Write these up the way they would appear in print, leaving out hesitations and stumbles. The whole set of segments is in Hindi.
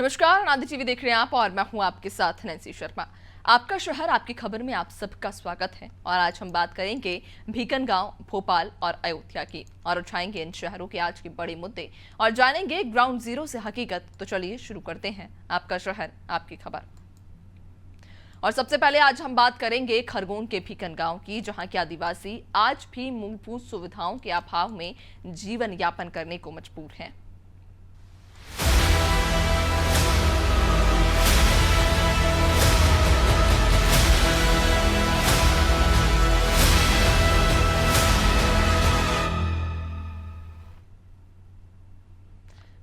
नमस्कार, आनंद टीवी देख रहे हैं आप और मैं हूं आपके साथ नैन्सी शर्मा। आपका शहर आपकी खबर में आप सबका स्वागत है और आज हम बात करेंगे भीकनगांव, भोपाल और अयोध्या की और उठाएंगे इन शहरों के आज के बड़े मुद्दे और जानेंगे ग्राउंड जीरो से हकीकत। तो चलिए शुरू करते हैं आपका शहर आपकी खबर। और सबसे पहले आज हम बात करेंगे खरगोन के भीकनगांव की, जहां के आदिवासी आज भी मूलभूत सुविधाओं के अभाव में जीवन यापन करने को मजबूर हैं।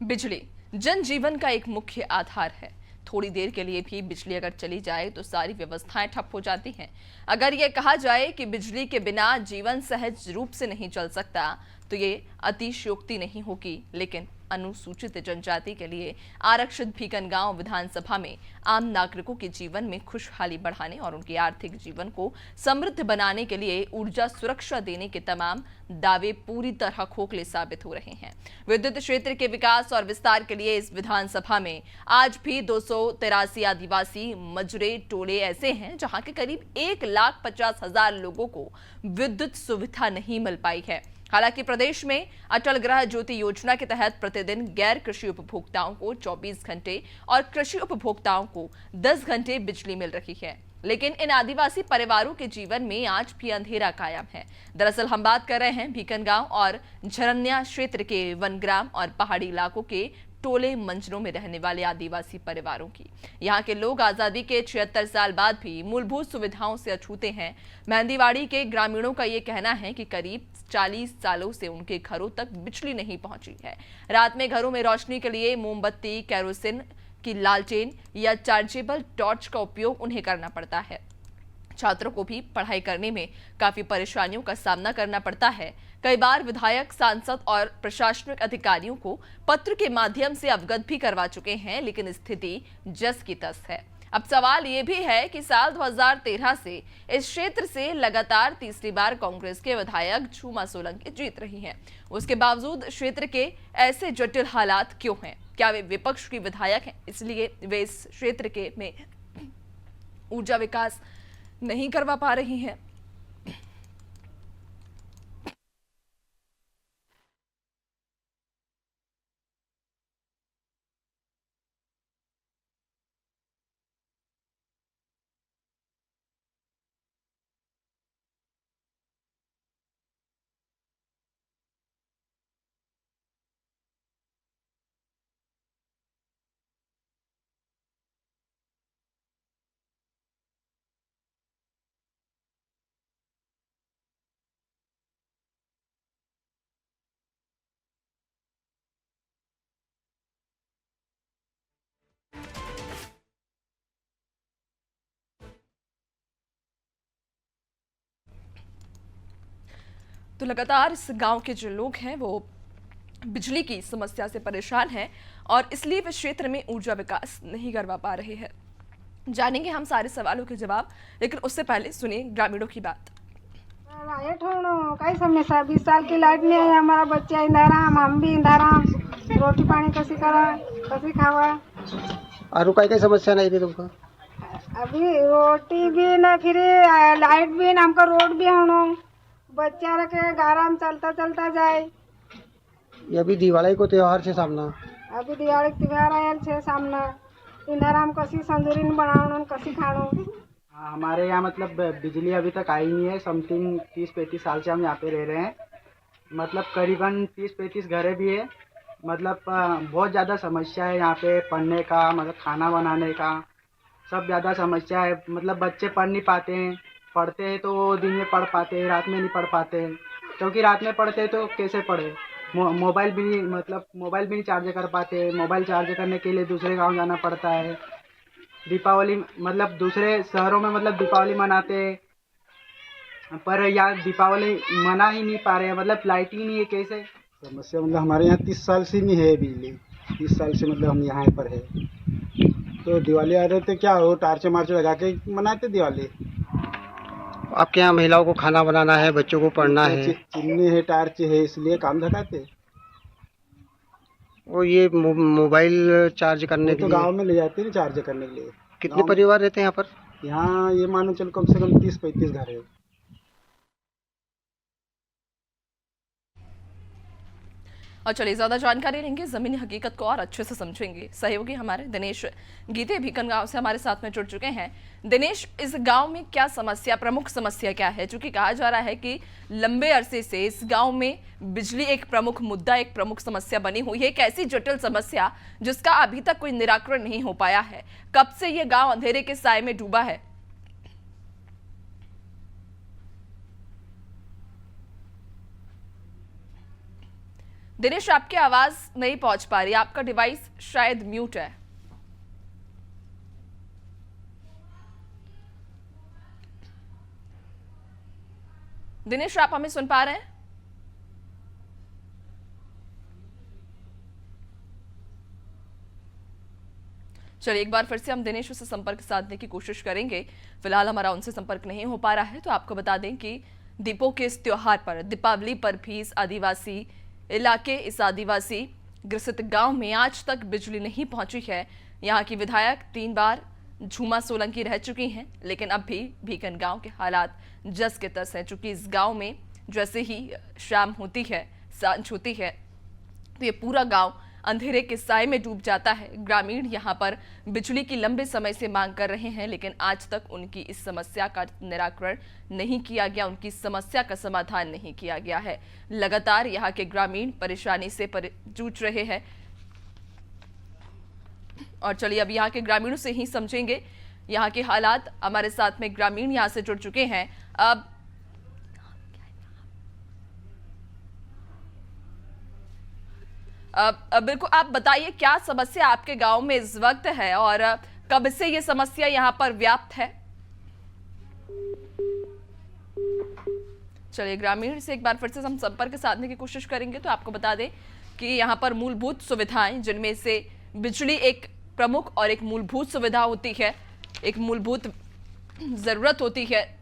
बिजली जनजीवन का एक मुख्य आधार है। थोड़ी देर के लिए भी बिजली अगर चली जाए तो सारी व्यवस्थाएं ठप हो जाती हैं। अगर ये कहा जाए कि बिजली के बिना जीवन सहज रूप से नहीं चल सकता तो ये अतिशयोक्ति नहीं होगी, लेकिन अनुसूचित जनजाति के लिए आरक्षित भीकनगांव विधानसभा में आम नागरिकों के जीवन में खुशहाली बढ़ाने और उनके आर्थिक जीवन को समृद्ध बनाने के लिए ऊर्जा सुरक्षा देने के तमाम दावे पूरी तरह खोखले साबित हो रहे हैं। विद्युत क्षेत्र के विकास और विस्तार के लिए इस विधानसभा में आज भी 283 आदिवासी मजरे टोले ऐसे हैं जहां के करीब 1,50,000 लोगों को विद्युत सुविधा नहीं मिल पाई है। हालांकि प्रदेश में अटल गृह ज्योति योजना के तहत प्रतिदिन गैर कृषि उपभोक्ताओं को 24 घंटे और कृषि उपभोक्ताओं को 10 घंटे बिजली मिल रही है, लेकिन इन आदिवासी परिवारों के जीवन में आज भी अंधेरा कायम है। दरअसल हम बात कर रहे हैं भीकनगांव और झरन्या क्षेत्र के वनग्राम और पहाड़ी इलाकों के टोले मंजरों में रहने वाले आदिवासी परिवारों की। यहाँ के लोग आजादी के 76 साल बाद भी मूलभूत सुविधाओं से अछूते हैं। मेहंदीवाड़ी के ग्रामीणों का ये कहना है कि करीब 40 सालों से उनके घरों तक बिजली नहीं पहुंची है। रात में घरों में रोशनी के लिए मोमबत्ती, केरोसिन की लालटेन या चार्जेबल टॉर्च का उपयोग उन्हें करना पड़ता है। छात्रों को भी पढ़ाई करने में काफी परेशानियों का सामना करना पड़ता है। कई बार विधायक, सांसद और प्रशासनिक अधिकारियों को पत्र के माध्यम से अवगत भी करवा चुके हैं, लेकिन स्थिति जस की तस है। अब सवाल ये भी है कि साल 2013 से इस क्षेत्र से लगातार तीसरी बार कांग्रेस के विधायक झूमा सोलंकी जीत रही हैं। उसके बावजूद क्षेत्र के ऐसे जटिल हालात क्यों हैं? क्या वे विपक्ष की विधायक हैं इसलिए वे इस क्षेत्र के में ऊर्जा विकास नहीं करवा पा रही हैं? तो लगातार इस गांव के जो लोग हैं वो बिजली की समस्या से परेशान हैं और इसलिए वे क्षेत्र में ऊर्जा विकास नहीं करवा पा रहे हैं। जानेंगे हम सारे सवालों के जवाब, लेकिन उससे पहले सुनिए ग्रामीणों की बात। लाइट हो काही समस्या 20 साल की लाइट नहीं है। हमारा बच्चा इंदाराम, हम भी इंदाराम, रोटी पानी कसी करा, कसी खावा। और काही समस्या नहीं थी तुमको? अभी रोटी भी न फिर लाइट भी न, हमका रोड भी होनो, बच्चा रखे गाराम चलता चलता जाए। ये भी दिवाली को त्योहार से सामना, अभी दिवाली त्योहार आयल छे सामना, इंदाराम कसी संदूरी बनावनो, कसी खानो। हमारे यहाँ मतलब बिजली अभी तक आई नहीं है। समथिंग 30-35 साल से हम यहाँ पे रह रहे हैं। मतलब करीबन 30-35 घरें भी है। मतलब बहुत ज़्यादा समस्या है यहाँ पे पढ़ने का, मतलब खाना बनाने का, सब ज़्यादा समस्या है। मतलब बच्चे पढ़ नहीं पाते हैं, पढ़ते हैं तो वो दिन में पढ़ पाते हैं, रात में नहीं पढ़ पाते हैं। क्योंकि रात में पढ़ते हैं तो कैसे पढ़े, मोबाइल भी नहीं चार्ज कर पाते। मोबाइल चार्ज करने के लिए दूसरे गाँव जाना पड़ता है। दीपावली मतलब दूसरे शहरों में मतलब दीपावली मनाते हैं, पर यहाँ दीपावली मना ही नहीं पा रहे हैं। मतलब लाइट ही नहीं है, कैसे समस्या मतलब हमारे यहाँ 30 साल से नहीं है बिजली। 30 साल से मतलब हम यहाँ पर है। तो दिवाली आ रहे थे, क्या हो टार्च मार्च लगा के मनाते दिवाली। आपके यहाँ महिलाओं को खाना बनाना है, बच्चों को पढ़ना है, चिमनी है, टार्च है, इसलिए काम धकाते। वो ये मोबाइल चार्ज करने वो के तो लिए। गांव में ले जाते हैं चार्ज करने के लिए। कितने परिवार रहते हैं यहाँ पर? यहाँ ये मानो चलो कम से कम 30-35 घर है। और चलिए ज्यादा जानकारी लेंगे, जमीनी हकीकत को और अच्छे से समझेंगे। सहयोगी हमारे दिनेश गीते भीकन गांव से हमारे साथ में जुड़ चुके हैं। दिनेश, इस गांव में क्या समस्या, प्रमुख समस्या क्या है? चूंकि कहा जा रहा है कि लंबे अरसे से इस गांव में बिजली एक प्रमुख मुद्दा, एक प्रमुख समस्या बनी हुई है। एक ऐसी जटिल समस्या जिसका अभी तक कोई निराकरण नहीं हो पाया है। कब से ये गाँव अंधेरे के साए में डूबा है? दिनेश, आपकी आवाज नहीं पहुंच पा रही, आपका डिवाइस शायद म्यूट है। दिनेश, आप हमें सुन पा रहे हैं? चलिए एक बार फिर से हम दिनेश से संपर्क साधने की कोशिश करेंगे। फिलहाल हमारा उनसे संपर्क नहीं हो पा रहा है। तो आपको बता दें कि दीपों के इस त्योहार पर, दीपावली पर भी इस आदिवासी इलाके, इस आदिवासी ग्रसित गांव में आज तक बिजली नहीं पहुंची है। यहां की विधायक 3 बार झूमा सोलंकी रह चुकी हैं, लेकिन अब भी भीकन गांव के हालात जस के तस हैं। चूंकि इस गांव में जैसे ही शाम होती है, सांझ होती है, तो ये पूरा गांव अंधेरे के साए में डूब जाता है। ग्रामीण यहां पर बिजली की लंबे समय से मांग कर रहे हैं, लेकिन आज तक उनकी इस समस्या का निराकरण नहीं किया गया, उनकी समस्या का समाधान नहीं किया गया है। लगातार यहां के ग्रामीण परेशानी से जूझ रहे हैं। और चलिए अब यहाँ के ग्रामीणों से ही समझेंगे यहाँ के हालात। हमारे साथ में ग्रामीण यहाँ से जुड़ चुके हैं। अब बिल्कुल आप बताइए, क्या समस्या आपके गांव में इस वक्त है और कब से ये समस्या यहाँ पर व्याप्त है? चलिए ग्रामीण से एक बार फिर से हम संपर्क साधने की कोशिश करेंगे। तो आपको बता दें कि यहाँ पर मूलभूत सुविधाएं, जिनमें से बिजली एक प्रमुख और एक मूलभूत सुविधा होती है, एक मूलभूत जरूरत होती है।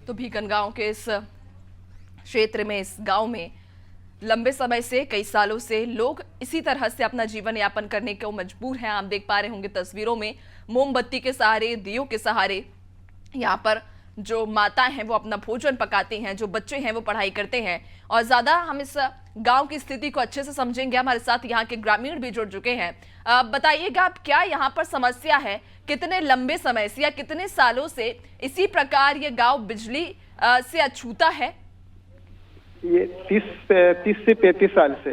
तो भीकन गांव के इस क्षेत्र में, इस गांव में लंबे समय से, कई सालों से लोग इसी तरह से अपना जीवन यापन करने को मजबूर हैं। आप देख पा रहे होंगे तस्वीरों में, मोमबत्ती के सहारे, दियों के सहारे यहाँ पर जो माताएं हैं वो अपना भोजन पकाती हैं, जो बच्चे हैं वो पढ़ाई करते हैं। और ज्यादा हम इस गांव की स्थिति को अच्छे से समझेंगे। हमारे साथ यहाँ के ग्रामीण भी जुड़ चुके हैं। बताइएगा आप, क्या यहाँ पर समस्या है? कितने लंबे समय से या कितने सालों से इसी प्रकार ये गांव बिजली से अछूता है? ये 30 से 35 साल से।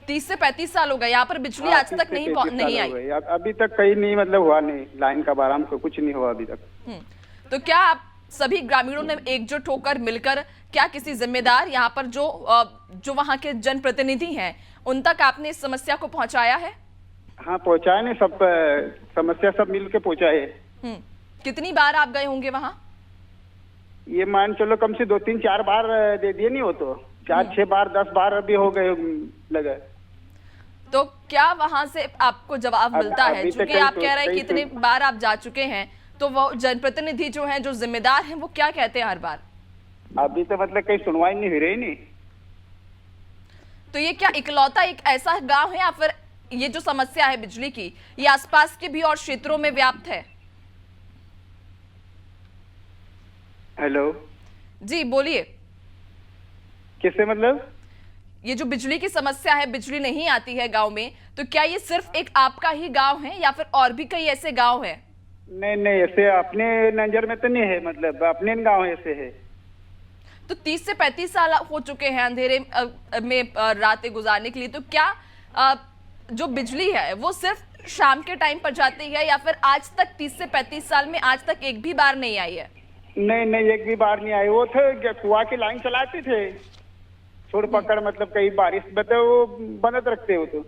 30 से 35 साल हो गए यहाँ पर बिजली आज तक नहीं आई? अभी तक कहीं नहीं, मतलब हुआ नहीं, लाइन का बाराम को कुछ नहीं हुआ अभी तक। तो क्या आप सभी ग्रामीणों ने एकजुट होकर मिलकर, क्या किसी जिम्मेदार यहाँ पर जो वहाँ के जनप्रतिनिधि हैं उन तक आपने इस समस्या को पहुंचाया है? हाँ पहुंचाए ने, सब समस्या सब मिल के पहुंचाए। कितनी बार आप गए होंगे वहाँ? ये मान चलो कम से 2-3-4 बार दे दिए, नहीं हो तो 4-6 बार 10 बार भी हो गए लगे। तो क्या वहां से आपको जवाब मिलता है? क्योंकि आप कह रहे हैं कि इतने बार आप जा चुके हैं, तो वो जनप्रतिनिधि जो हैं, जो जिम्मेदार हैं, वो क्या कहते हैं हर बार? अभी तो मतलब कहीं सुनवाई नहीं हो रही। नहीं तो ये क्या इकलौता एक ऐसा गांव है या फिर ये जो समस्या है बिजली की, ये आसपास के भी और क्षेत्रों में व्याप्त है? हेलो जी बोलिए। किससे मतलब? ये जो बिजली की समस्या है, बिजली नहीं आती है गांव में, तो क्या ये सिर्फ एक आपका ही गांव है या फिर और भी कई ऐसे गांव हैं? नहीं, ऐसे अपने नजर में तो नहीं है, मतलब अपने गांव ऐसे है। तो 30 से 35 साल हो चुके हैं अंधेरे में रातें गुजारने के लिए। तो क्या जो बिजली है वो सिर्फ शाम के टाइम पर जाती है या फिर आज तक 30 से 35 साल में आज तक एक भी बार नहीं आई है? नहीं, एक भी बार नहीं आई। वो थे कुआं की लाइन चलाते थे, छोड़ पकड़, मतलब कई बारिश बता वो बनत रखते हो। तो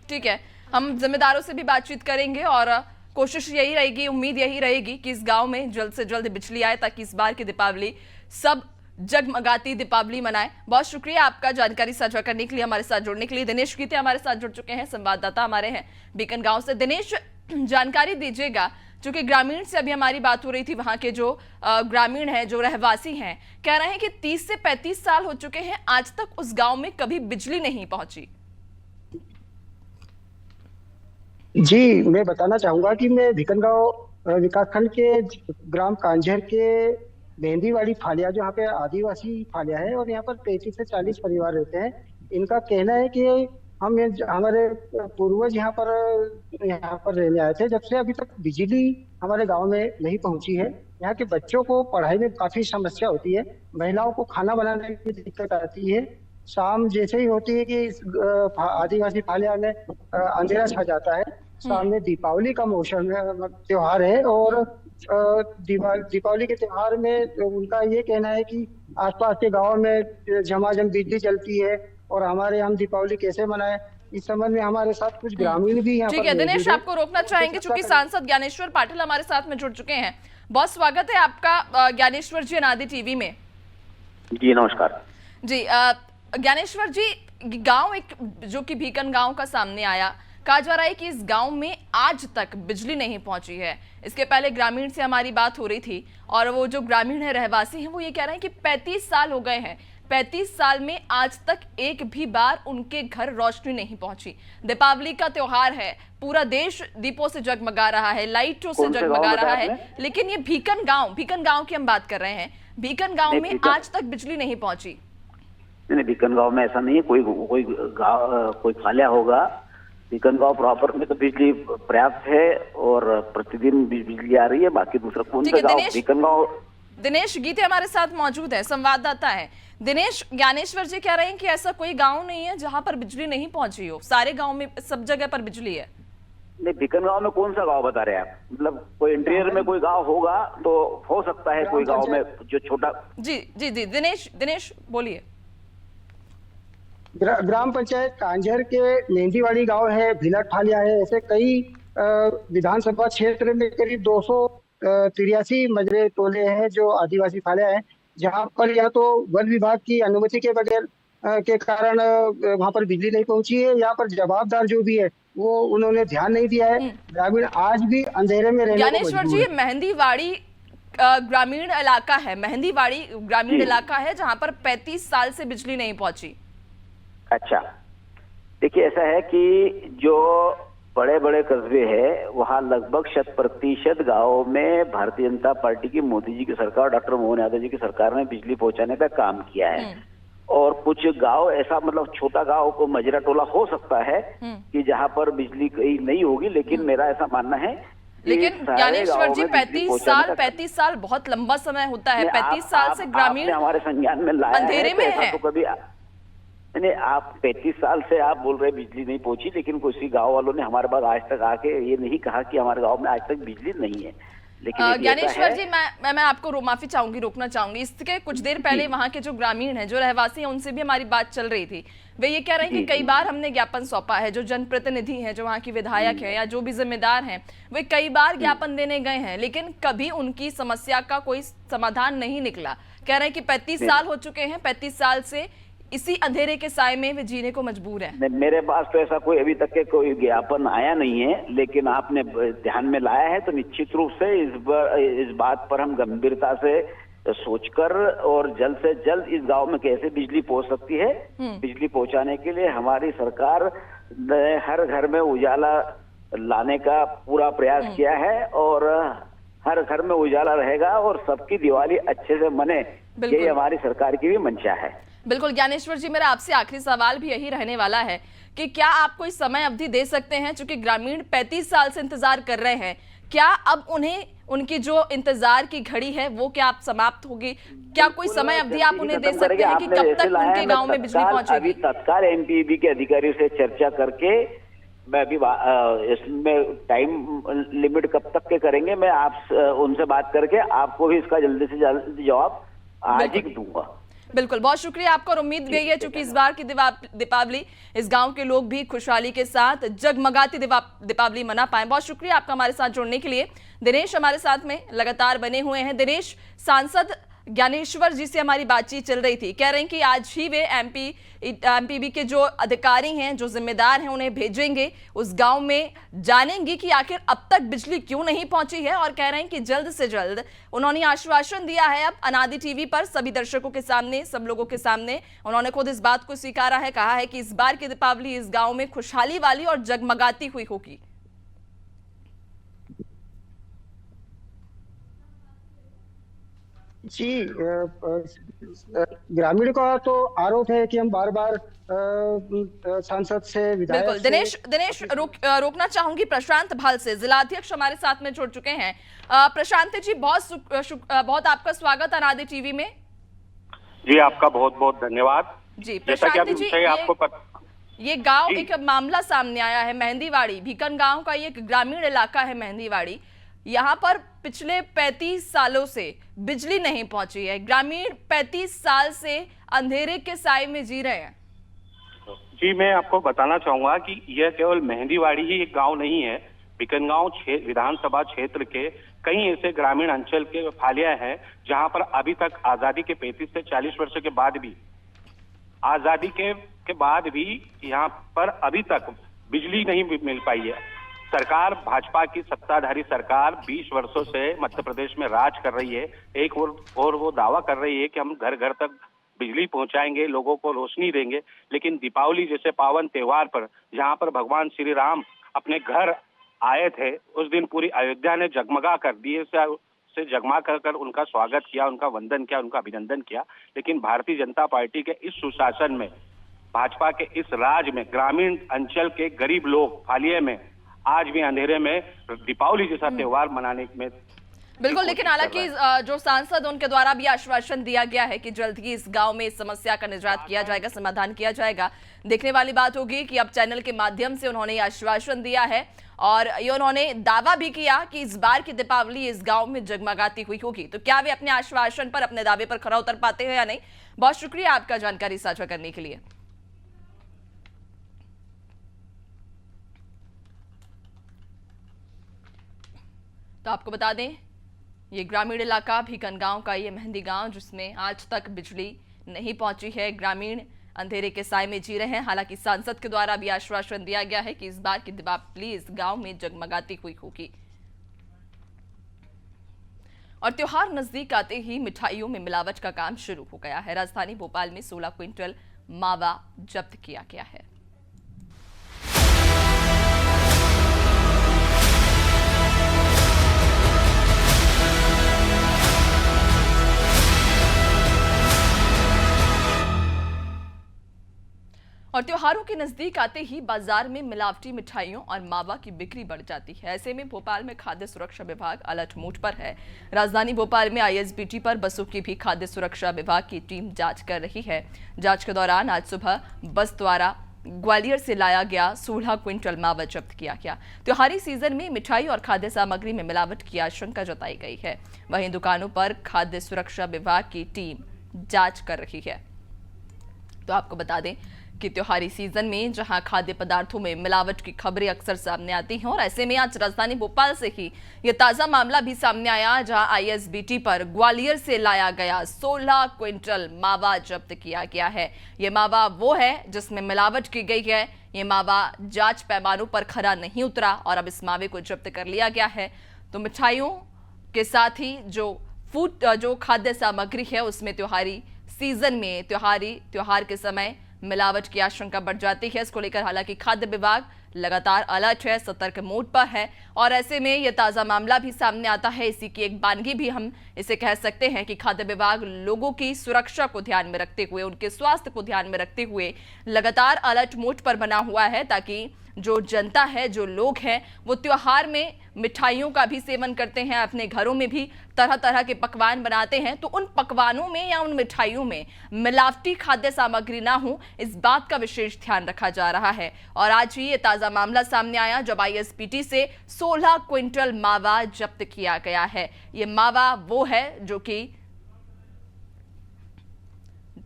ठीक है, हम जिम्मेदारों से भी बातचीत करेंगे और कोशिश यही रहेगी, उम्मीद यही रहेगी कि इस गांव में जल्द से जल्द बिजली आए, ताकि इस बार की दीपावली सब जगमगाती दीपावली मनाएं। बहुत शुक्रिया आपका जानकारी साझा करने के लिए, हमारे साथ जुड़ने के लिए। दिनेश गीते हमारे साथ जुड़ चुके हैं, संवाददाता हमारे हैं बीकन गांव से। दिनेश, जानकारी दीजिएगा, चूंकि ग्रामीण से अभी हमारी बात हो रही थी, वहां के जो ग्रामीण हैं, जो रहवासी हैं, कह रहे हैं कि 30 से 35 साल हो चुके हैं, आज तक उस गांव में कभी बिजली नहीं पहुंची। जी, मैं बताना चाहूंगा कि मैं भिकनगांव विकासखंड के ग्राम कांझर के मेहंदीवाड़ी फालिया, जो यहाँ पे आदिवासी फालिया है, और यहाँ पर 35 से 40 परिवार रहते हैं। इनका कहना है कि हमारे पूर्वज यहाँ पर रहने आए थे, जब से अभी तक बिजली हमारे गांव में नहीं पहुंची है। यहाँ के बच्चों को पढ़ाई में काफी समस्या होती है, महिलाओं को खाना बनाने की दिक्कत आती है। शाम जैसे ही होती है कि आदिवासी फालिया में अंधेरा छा जाता है। सामने दीपावली का मौसम त्योहार है, और दीपावली के त्योहार में उनका ये कहना है कि आसपास के गांव में झमाझम बिजली चलती है, और हमारे हम दीपावली कैसे मनाएं, इस संबंध में हमारे साथ कुछ ग्रामीण भी यहाँ ठीक है दिनेश, आपको रोकना चाहेंगे चूंकि सांसद ज्ञानेश्वर पाटिल हमारे साथ में जुड़ चुके हैं। बहुत स्वागत है आपका ज्ञानेश्वर जी अनादि टीवी में। जी नमस्कार जी। ज्ञानेश्वर जी, गांव एक जो कि भीकन गांव का सामने आया, कहा जा रहा है कि इस गांव में आज तक बिजली नहीं पहुंची है। इसके पहले ग्रामीण से हमारी बात हो रही थी, और वो जो ग्रामीण है, रहवासी हैं, वो ये कह रहे हैं कि 35 साल हो गए हैं, 35 साल में आज तक एक भी बार उनके घर रोशनी नहीं पहुंची। दीपावली का त्योहार है, पूरा देश दीपों से जगमगा रहा है, लाइटों से जगमगा रहा है, लेकिन ये भीकन गांव की हम बात कर रहे हैं, भीकन गांव में आज तक बिजली नहीं पहुंची। नहीं, भीकन गांव में ऐसा नहीं है। कोई फालिया होगा। भीकन गांव प्रॉपर में तो बिजली पर्याप्त है और प्रतिदिन बिजली आ रही है। बाकी दूसरा कौन सा गांव? भीकन गांव। दिनेश गीते हमारे साथ मौजूद है, संवाददाता है। दिनेश, ज्ञानेश्वर जी कह रहे हैं कि ऐसा कोई गांव नहीं है जहां पर बिजली नहीं पहुंची हो, सारे गांव में सब जगह पर बिजली है। नहीं, भीकन गांव में कौन सा गांव बता रहे हैं आप? मतलब कोई इंटीरियर में कोई गांव होगा तो हो सकता है, कोई गांव में जो छोटा। जी दिनेश बोलिए। ग्राम पंचायत कांझर के मेहंदीवाड़ी गांव है, भिलट फालिया है, ऐसे कई विधानसभा क्षेत्र में करीब 283 मजरे टोले हैं जो आदिवासी फालिया है, जहां पर या तो वन विभाग की अनुमति के बगैर के कारण वहां पर बिजली नहीं पहुंची है, यहाँ पर जवाबदार जो भी है वो उन्होंने ध्यान नहीं दिया है। ग्रामीण आज भी अंधेरे में रहने को ज्ञानेश्वर जी, मेहंदीवाड़ी ग्रामीण इलाका है, मेहंदीवाड़ी ग्रामीण इलाका है जहां पर 35 साल से बिजली नहीं पहुंची। अच्छा, देखिए ऐसा है कि जो बड़े बड़े कस्बे हैं वहाँ लगभग 100% गाँव में भारतीय जनता पार्टी की, मोदी जी की सरकार, डॉक्टर मोहन यादव जी की सरकार ने बिजली पहुंचाने का काम किया है। और कुछ गांव ऐसा, मतलब छोटा गांव को मजरा टोला हो सकता है कि जहां पर बिजली कहीं नहीं होगी, लेकिन मेरा ऐसा मानना है। लेकिन ज्ञानेश्वर जी, 35 साल बहुत लंबा समय होता है। 35 साल से ग्रामीण हमारे संज्ञान में लाया अंधेरे में है। तो कभी नहीं, आप 35 साल से आप बोल रहे बिजली नहीं पहुंची, लेकिन किसी गांव वालों ने हमारे पास आज तक आके ये नहीं कहा कि हमारे गांव में आज तक बिजली नहीं है। लेकिन ज्ञानेश्वर जी, मैं आपको माफी चाहूंगी, रोकना चाहूंगी। इसके कुछ देर पहले वहां के जो ग्रामीण हैं, जो रहवासी हैं, उनसे भी हमारी बात चल रही थी। वे ये कह रहे हैं कि कई बार हमने ज्ञापन सौंपा है, जो जनप्रतिनिधि हैं, जो वहाँ की विधायक है या जो भी जिम्मेदार हैं, वे कई बार ज्ञापन देने गए हैं, लेकिन कभी उनकी समस्या का कोई समाधान नहीं निकला। कह रहे हैं कि 35 साल हो चुके हैं, 35 साल से इसी अंधेरे के साए में वे जीने को मजबूर है। मेरे पास तो ऐसा कोई अभी तक के कोई ज्ञापन आया नहीं है, लेकिन आपने ध्यान में लाया है तो निश्चित रूप से इस बात पर हम गंभीरता से सोचकर और जल्द से जल्द इस गांव में कैसे बिजली पहुंच सकती है, बिजली पहुंचाने के लिए हमारी सरकार ने हर घर में उजाला लाने का पूरा प्रयास किया है, और हर घर में उजाला रहेगा और सबकी दिवाली अच्छे से मने, ये हमारी सरकार की भी मंशा है। बिल्कुल ज्ञानेश्वर जी, मेरा आपसे आखिरी सवाल भी यही रहने वाला है कि क्या आप कोई समय अवधि दे सकते हैं, चूंकि ग्रामीण 35 साल से इंतजार कर रहे हैं, क्या अब उन्हें उनकी जो इंतजार की घड़ी है वो क्या आप समाप्त होगी? क्या कोई समय अवधि आप उन्हें दे सकते हैं कि कब तक उनके गांव में बिजली पहुंचेगी? तत्काल एनटीबी के अधिकारियों से चर्चा करके मैं अभी इसमें टाइम लिमिट कब तक के करेंगे, मैं आप उनसे बात करके आपको भी इसका जल्दी से जल्दी जवाब आज ही दूंगा। बिल्कुल, बहुत शुक्रिया आपका। और उम्मीद भी है चूंकि इस बार की दीपावली इस गांव के लोग भी खुशहाली के साथ जगमगाती दीपावली मना पाए। बहुत शुक्रिया आपका हमारे साथ जुड़ने के लिए। दिनेश हमारे साथ में लगातार बने हुए हैं। दिनेश, सांसद ज्ञानेश्वर जी से हमारी बातचीत चल रही थी, कह रहे हैं कि आज ही वे एमपीबी के जो अधिकारी हैं, जो जिम्मेदार हैं, उन्हें भेजेंगे, उस गांव में जानेंगे कि आखिर अब तक बिजली क्यों नहीं पहुंची है, और कह रहे हैं कि जल्द से जल्द उन्होंने आश्वासन दिया है अब अनादि टीवी पर सभी दर्शकों के सामने, सब लोगों के सामने उन्होंने खुद इस बात को स्वीकारा है, कहा है कि इस बार की दीपावली इस गाँव में खुशहाली वाली और जगमगाती हुई होगी। जी, ग्रामीण का तो आरोप है कि हम बार बार सांसद से, विधायक बिल्कुल। दिनेश रोकना चाहूंगी प्रशांत भाल से, जिलाध्यक्ष हमारे साथ में जुड़ चुके हैं। प्रशांत जी, बहुत आपका स्वागत अनादि टीवी में। जी, आपका बहुत बहुत धन्यवाद। जी प्रशांत जी, ये गांव, एक मामला सामने आया है, मेहंदीवाड़ी, भीकन गांव का ये एक ग्रामीण इलाका है मेहंदीवाड़ी। यहाँ पर पिछले 35 सालों से बिजली नहीं पहुंची है। ग्रामीण 35 साल से अंधेरे के साए में जी रहे हैं। जी, मैं आपको बताना चाहूंगा कि यह केवल मेहंदीवाड़ी ही एक गांव नहीं है। बिकनगांव विधानसभा क्षेत्र के कई ऐसे ग्रामीण अंचल के फालिया हैं जहां पर अभी तक आजादी के 35 से 40 वर्ष के बाद भी, आजादी के बाद भी यहाँ पर अभी तक बिजली नहीं मिल पाई है। सरकार, भाजपा की सत्ताधारी सरकार 20 वर्षों से मध्य प्रदेश में राज कर रही है। एक और वो दावा कर रही है कि हम घर घर तक बिजली पहुंचाएंगे, लोगों को रोशनी देंगे, लेकिन दीपावली जैसे पावन त्योहार पर, जहां पर भगवान श्री राम अपने घर आए थे, उस दिन पूरी अयोध्या ने जगमगा कर, दिए से जगमा कर उनका स्वागत किया, उनका वंदन किया, उनका अभिनंदन किया। लेकिन भारतीय जनता पार्टी के इस सुशासन में, भाजपा के इस राज में, ग्रामीण अंचल के गरीब लोग फालिये में आज भी अंधेरे में दीपावली जैसा त्योहार मनाने में बिल्कुल। लेकिन हालांकि जो सांसद, उनके द्वारा भी आश्वासन दिया गया है कि जल्द ही इस गांव में इस समस्या का निजात किया जाएगा, समाधान किया जाएगा। देखने वाली बात होगी कि अब चैनल के माध्यम से उन्होंने आश्वासन दिया है और ये उन्होंने दावा भी किया कि इस बार की दीपावली इस गांव में जगमगाती हुई होगी। तो क्या वे अपने आश्वासन पर, अपने दावे पर खरा उतर पाते हैं या नहीं? बहुत शुक्रिया आपका जानकारी साझा करने के लिए। तो आपको बता दें, ये ग्रामीण इलाका भीकन गांव का ये मेहंदी गांव, जिसमें आज तक बिजली नहीं पहुंची है। ग्रामीण अंधेरे के साए में जी रहे हैं। हालांकि सांसद के द्वारा भी आश्वासन दिया गया है कि इस बार की दीपावली इस गांव में जगमगाती हुई होगी। और त्योहार नजदीक आते ही मिठाइयों में मिलावट का काम शुरू हो गया है। राजधानी भोपाल में 16 क्विंटल मावा जब्त किया गया है। और त्योहारों के नजदीक आते ही बाजार में मिलावटी मिठाइयों और मावा की बिक्री बढ़ जाती है। ऐसे में भोपाल में खाद्य सुरक्षा विभाग अलर्ट मोड पर है। राजधानी भोपाल में आईएसबीटी पर बसों की भी खाद्य सुरक्षा विभाग की टीम जांच कर रही है। जांच के दौरान आज सुबह बस द्वारा ग्वालियर से लाया गया 16 क्विंटल मावा जब्त किया गया। त्योहारी सीजन में मिठाई और खाद्य सामग्री में मिलावट की आशंका जताई गई है। वहीं दुकानों पर खाद्य सुरक्षा विभाग की टीम जांच कर रही है। तो आपको बता दें कि त्योहारी सीजन में जहां खाद्य पदार्थों में मिलावट की खबरें अक्सर सामने आती हैं, और ऐसे में आज राजधानी भोपाल से ही यह ताजा मामला भी सामने आया, जहां आईएसबीटी पर ग्वालियर से लाया गया 16 क्विंटल मावा जब्त किया गया है। यह मावा वो है जिसमें मिलावट की गई है। ये मावा जांच पैमानों पर खरा नहीं उतरा और अब इस मावे को जब्त कर लिया गया है। तो मिठाइयों के साथ ही जो खाद्य सामग्री है, उसमें त्योहारी सीजन में, त्योहार के समय मिलावट की आशंका बढ़ जाती है। इसको लेकर हालांकि खाद्य विभाग लगातार अलर्ट है, सतर्क मोड पर है, और ऐसे में यह ताजा मामला भी सामने आता है। इसी की एक बानगी भी हम इसे कह सकते हैं कि खाद्य विभाग लोगों की सुरक्षा को ध्यान में रखते हुए, उनके स्वास्थ्य को ध्यान में रखते हुए लगातार अलर्ट मोड पर बना हुआ है, ताकि जो जनता है, जो लोग हैं, वो त्योहार में मिठाइयों का भी सेवन करते हैं, अपने घरों में भी तरह तरह के पकवान बनाते हैं, तो उन पकवानों में या उन मिठाइयों में मिलावटी खाद्य सामग्री ना हो, इस बात का विशेष ध्यान रखा जा रहा है। और आज ही ये ताजा मामला सामने आया जब आईएसबीटी से 16 क्विंटल मावा जब्त किया गया है। ये मावा वो है जो कि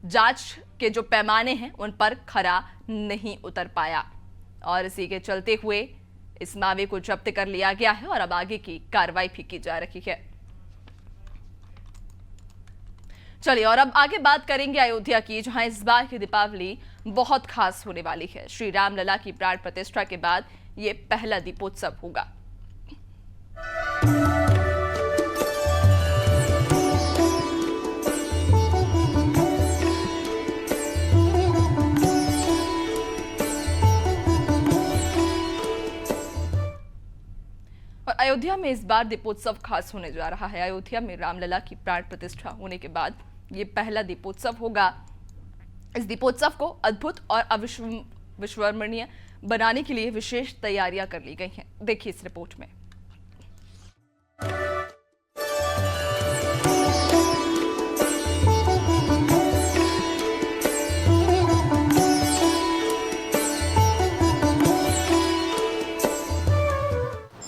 जांच के जो पैमाने हैं उन पर खरा नहीं उतर पाया, और इसी के चलते हुए इस मावे को जब्त कर लिया गया है और अब आगे की कार्रवाई भी की जा रही है। चलिए और अब आगे बात करेंगे अयोध्या की, जहां इस बार की दीपावली बहुत खास होने वाली है। श्री राम लला की प्राण प्रतिष्ठा के बाद ये पहला दीपोत्सव होगा। और अयोध्या में इस बार दीपोत्सव खास होने जा रहा है। अयोध्या में रामलला की प्राण प्रतिष्ठा होने के बाद ये पहला दीपोत्सव होगा। इस दीपोत्सव को अद्भुत और अविस्मरणीय बनाने के लिए विशेष तैयारियां कर ली गई हैं। देखिए इस रिपोर्ट में।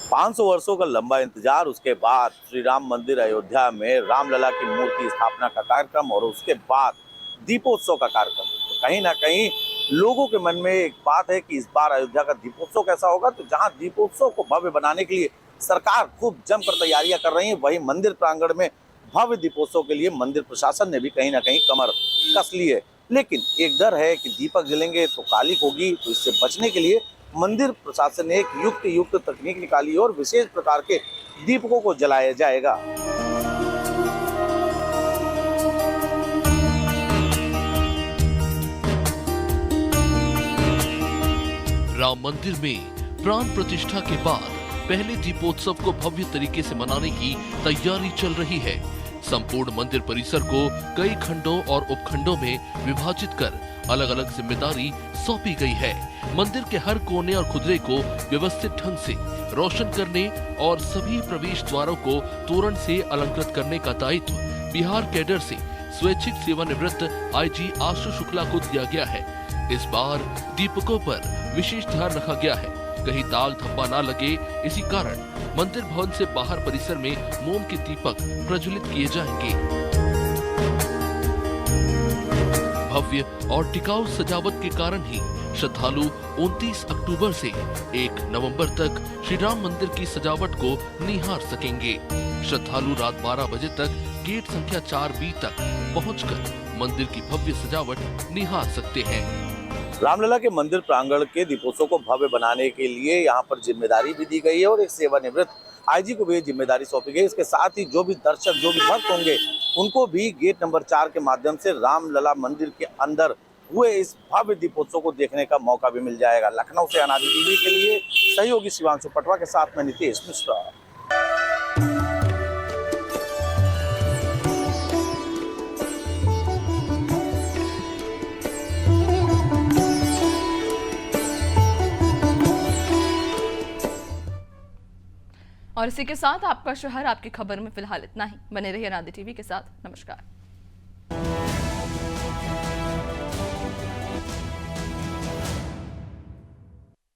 पाँच 500 वर्षों का लंबा इंतजार, उसके बाद श्री राम मंदिर अयोध्या में रामलला की मूर्ति स्थापना का कार्यक्रम और उसके बाद दीपोत्सव का कार्यक्रम। तो कहीं ना कहीं लोगों के मन में एक बात है कि इस बार अयोध्या का दीपोत्सव कैसा होगा। तो जहां दीपोत्सव को भव्य बनाने के लिए सरकार खूब जमकर तैयारियां कर रही है, वहीं मंदिर प्रांगण में भव्य दीपोत्सव के लिए मंदिर प्रशासन ने भी कहीं ना कहीं कमर कस ली है। लेकिन एक डर है कि दीपक जलेंगे तो कालिक होगी, तो इससे बचने के लिए मंदिर प्रशासन ने एक युक्त तकनीक निकाली और विशेष प्रकार के दीपकों को जलाया जाएगा। राम मंदिर में प्राण प्रतिष्ठा के बाद पहले दीपोत्सव को भव्य तरीके से मनाने की तैयारी चल रही है। संपूर्ण मंदिर परिसर को कई खंडों और उपखंडों में विभाजित कर अलग अलग जिम्मेदारी सौंपी गई है। मंदिर के हर कोने और खुदरे को व्यवस्थित ढंग से रोशन करने और सभी प्रवेश द्वारों को तोरण से अलंकृत करने का दायित्व बिहार कैडर से स्वैच्छिक सेवानिवृत्त आईजी आशु शुक्ला को दिया गया है। इस बार दीपकों पर विशेष ध्यान रखा गया है, कहीं दाग धब्बा ना लगे। इसी कारण मंदिर भवन से बाहर परिसर में मोम के दीपक प्रज्वलित किए जाएंगे। भव्य और टिकाऊ सजावट के कारण ही श्रद्धालु 29 अक्टूबर से 1 नवंबर तक श्री राम मंदिर की सजावट को निहार सकेंगे। श्रद्धालु रात 12 बजे तक गेट संख्या 4B तक पहुंचकर मंदिर की भव्य सजावट निहार सकते हैं। रामलला के मंदिर प्रांगण के दीपोत्सव को भव्य बनाने के लिए यहाँ पर जिम्मेदारी भी दी गई है और एक सेवानिवृत्त आईजी को भी जिम्मेदारी सौंपी गई। इसके साथ ही जो भी दर्शक, जो भी भक्त होंगे, उनको भी गेट नंबर 4 के माध्यम से रामलला मंदिर के अंदर हुए इस भव्य दीपोत्सव को देखने का मौका भी मिल जाएगा। लखनऊ से अनादि टीवी के लिए सहयोगी शिवांशु पटवा के साथ में नितेश मिश्रा। और इसी के साथ आपका शहर आपकी खबर में फिलहाल इतना ही। बने रहिए अनादि टीवी के साथ। नमस्कार।